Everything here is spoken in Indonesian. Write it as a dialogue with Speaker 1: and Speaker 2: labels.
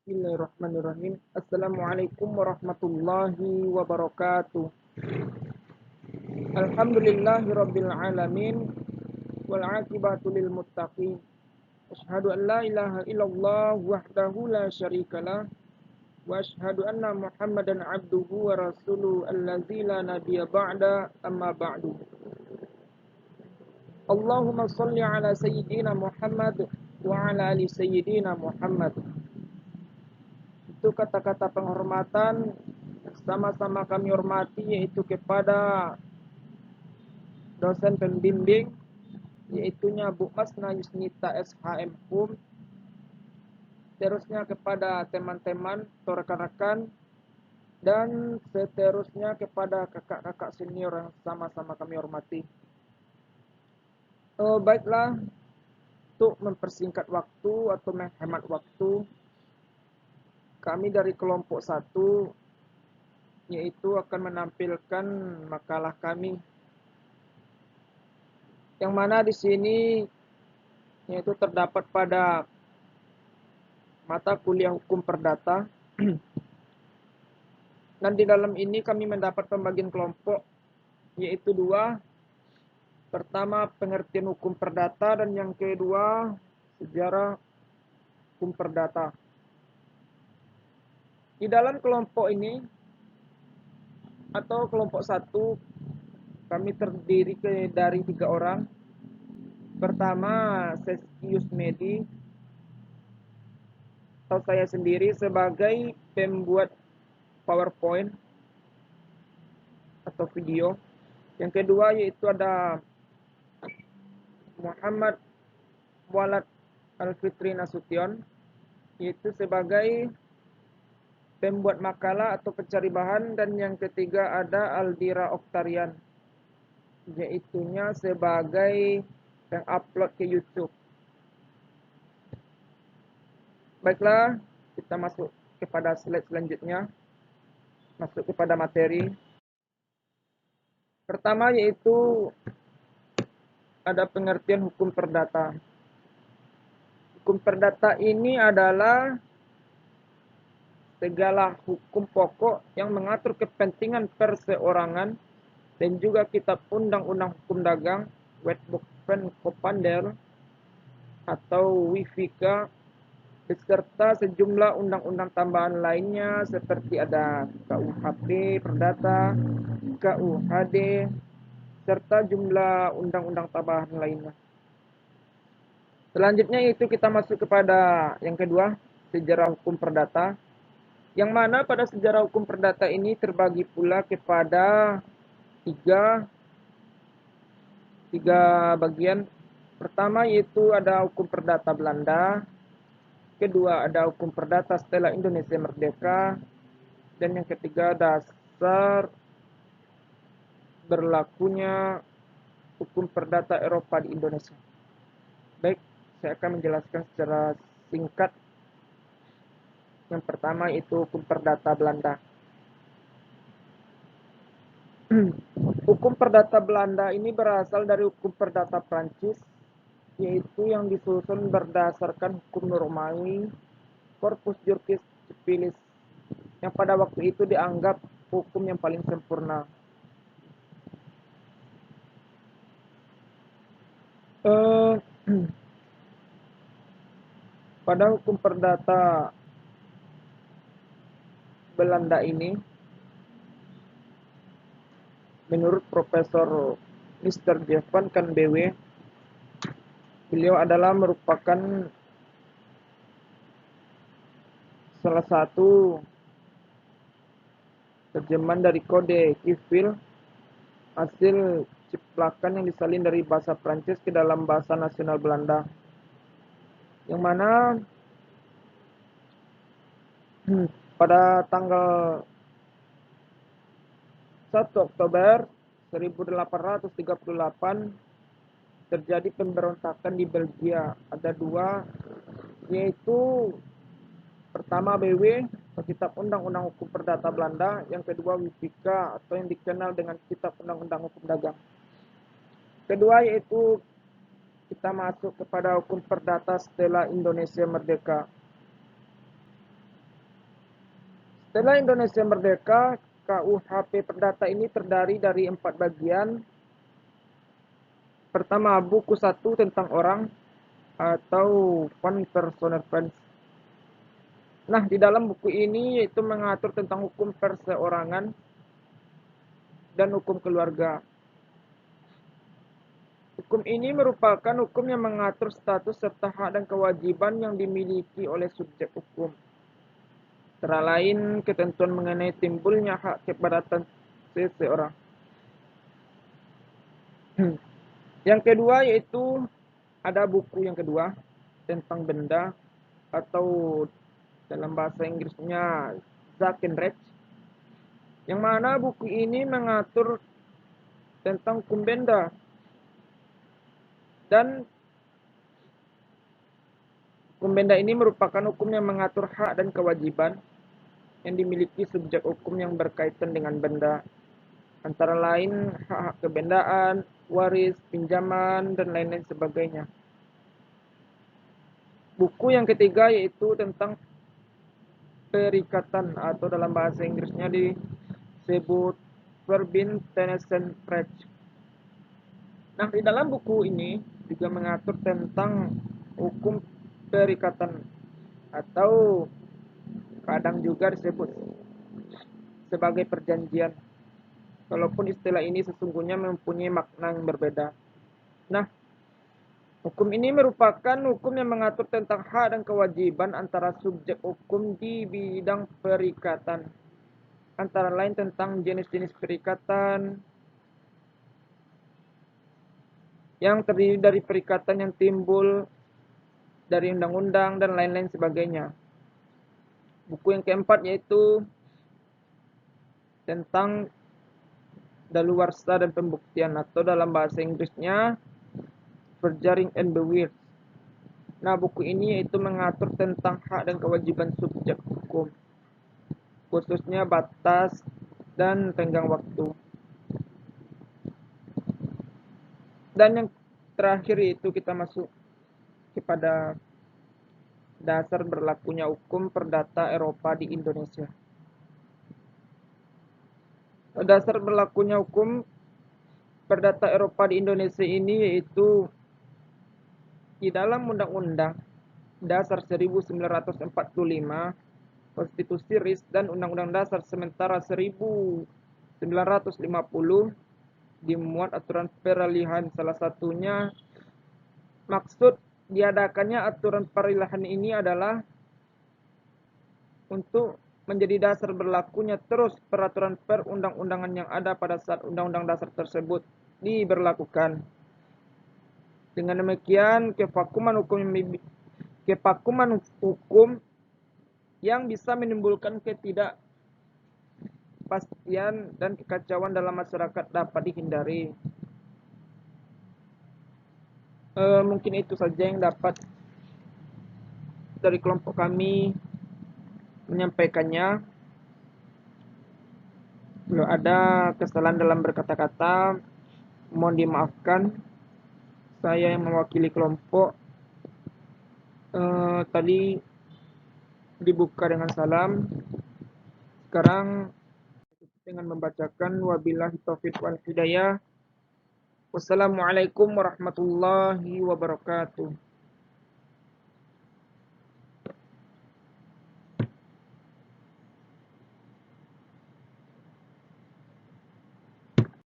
Speaker 1: Bismillahirrahmanirrahim. Assalamualaikum warahmatullahi wabarakatuh. Alhamdulillahirabbil alamin wal aqibatu lil muttaqin. Asyhadu an la ilaha illallah wahdahu la syarikalah wa asyhadu anna Muhammadan abduhu wa rasuluhu allazi la nabiyya ba'da amma ba'du. Allahumma shalli ala sayyidina Muhammad wa ala ali sayyidina Muhammad. Itu kata-kata penghormatan sama-sama kami hormati, yaitu kepada dosen pembimbing, yaitunya Bu Masna Yusnita SHM HUM, seterusnya kepada teman-teman atau rekan-rekan, dan seterusnya kepada kakak-kakak senior yang sama-sama kami hormati. Baiklah, untuk mempersingkat waktu atau menghemat waktu, kami dari kelompok 1 yaitu akan menampilkan makalah kami, yang mana di sini yaitu terdapat pada mata kuliah hukum perdata. Dan di dalam ini kami mendapat pembagian kelompok yaitu 2. Pertama, pengertian hukum perdata, dan yang kedua, sejarah hukum perdata. Di dalam kelompok ini atau kelompok 1 kami terdiri dari 3 orang. Pertama, Seskius Medi atau saya sendiri sebagai pembuat PowerPoint atau video. Yang kedua yaitu ada Muhammad Walad Alfitri Nasution, yaitu sebagai pembuat makalah atau pencari bahan. Dan yang ketiga ada Aldira Oktarian, yaitunya sebagai yang upload ke YouTube. Baiklah, kita masuk kepada slide selanjutnya, masuk kepada materi. Pertama yaitu ada pengertian hukum perdata. Hukum perdata ini adalah segala hukum pokok yang mengatur kepentingan perseorangan dan juga kitab undang-undang hukum dagang, Wetboek van Kopander atau WIFIKA, beserta sejumlah undang-undang tambahan lainnya seperti ada KUHP Perdata, KUHD, serta jumlah undang-undang tambahan lainnya. Selanjutnya itu kita masuk kepada yang kedua, sejarah hukum perdata, yang mana pada sejarah hukum perdata ini terbagi pula kepada tiga bagian. Pertama yaitu ada hukum perdata Belanda, kedua ada hukum perdata setelah Indonesia merdeka, dan yang ketiga dasar berlakunya hukum perdata Eropa di Indonesia. Baik, saya akan menjelaskan secara singkat. Yang pertama itu hukum perdata Belanda. Hukum perdata Belanda ini berasal dari hukum perdata Prancis, yaitu yang disusun berdasarkan hukum Normawi, Corpus Juris Civilis, yang pada waktu itu dianggap hukum yang paling sempurna. Pada hukum perdata Belanda ini, menurut Profesor Mr. Jeff van Canbewe, beliau adalah merupakan salah satu terjemahan dari kode Kievil, hasil ciplakan yang disalin dari bahasa Prancis ke dalam bahasa nasional Belanda, yang mana pada tanggal 1 Oktober 1838 terjadi pemberontakan di Belgia. Ada 2, yaitu pertama BW atau Kitab Undang-Undang Hukum Perdata Belanda, yang kedua WIFIKA atau yang dikenal dengan Kitab Undang-Undang Hukum Dagang. Kedua yaitu kita masuk kepada hukum perdata setelah Indonesia merdeka. Setelah Indonesia merdeka, KUHP Perdata ini terdiri dari 4 bagian. Pertama, buku 1 tentang orang atau One Person Offense. Nah, di dalam buku ini yaitu mengatur tentang hukum perseorangan dan hukum keluarga. Hukum ini merupakan hukum yang mengatur status serta hak dan kewajiban yang dimiliki oleh subjek hukum. Antara lain ketentuan mengenai timbulnya hak keberatan seseorang. Yang kedua yaitu ada buku yang kedua tentang benda atau dalam bahasa Inggrisnya Zakenrecht, yang mana buku ini mengatur tentang hukum benda dan hukum benda ini merupakan hukum yang mengatur hak dan kewajiban yang dimiliki subjek hukum yang berkaitan dengan benda, antara lain hak-hak kebendaan, waris, pinjaman, dan lain-lain sebagainya. Buku yang ketiga yaitu tentang perikatan atau dalam bahasa Inggrisnya disebut Verbin Tennyson Recht. Nah, di dalam buku ini juga mengatur tentang hukum perikatan atau kadang juga disebut sebagai perjanjian. Walaupun istilah ini sesungguhnya mempunyai makna yang berbeda. Nah, hukum ini merupakan hukum yang mengatur tentang hak dan kewajiban antara subjek hukum di bidang perikatan. Antara lain tentang jenis-jenis perikatan yang terdiri dari perikatan yang timbul dari undang-undang dan lain-lain sebagainya. Buku yang keempat yaitu tentang daluarsa dan pembuktian atau dalam bahasa Inggrisnya Perjuring and Bewirt. Nah, buku ini yaitu mengatur tentang hak dan kewajiban subjek hukum, khususnya batas dan tenggang waktu. Dan yang terakhir yaitu kita masuk kepada dasar berlakunya hukum perdata Eropa di Indonesia. Dasar berlakunya hukum perdata Eropa di Indonesia ini yaitu di dalam Undang-Undang Dasar 1945, Konstitusi RIS, dan Undang-Undang Dasar Sementara 1950 dimuat aturan peralihan. Salah satunya maksud diadakannya aturan peralihan ini adalah untuk menjadi dasar berlakunya terus peraturan perundang-undangan yang ada pada saat undang-undang dasar tersebut diberlakukan. Dengan demikian, kevakuman hukum yang bisa menimbulkan ketidakpastian dan kekacauan dalam masyarakat dapat dihindari. Mungkin itu saja yang dapat dari kelompok kami menyampaikannya. Kalau ada kesalahan dalam berkata-kata, mohon dimaafkan. Saya yang mewakili kelompok tadi dibuka dengan salam. Sekarang dengan membacakan wabillahi taufiq wal hidayah. Wassalamualaikum warahmatullahi wabarakatuh.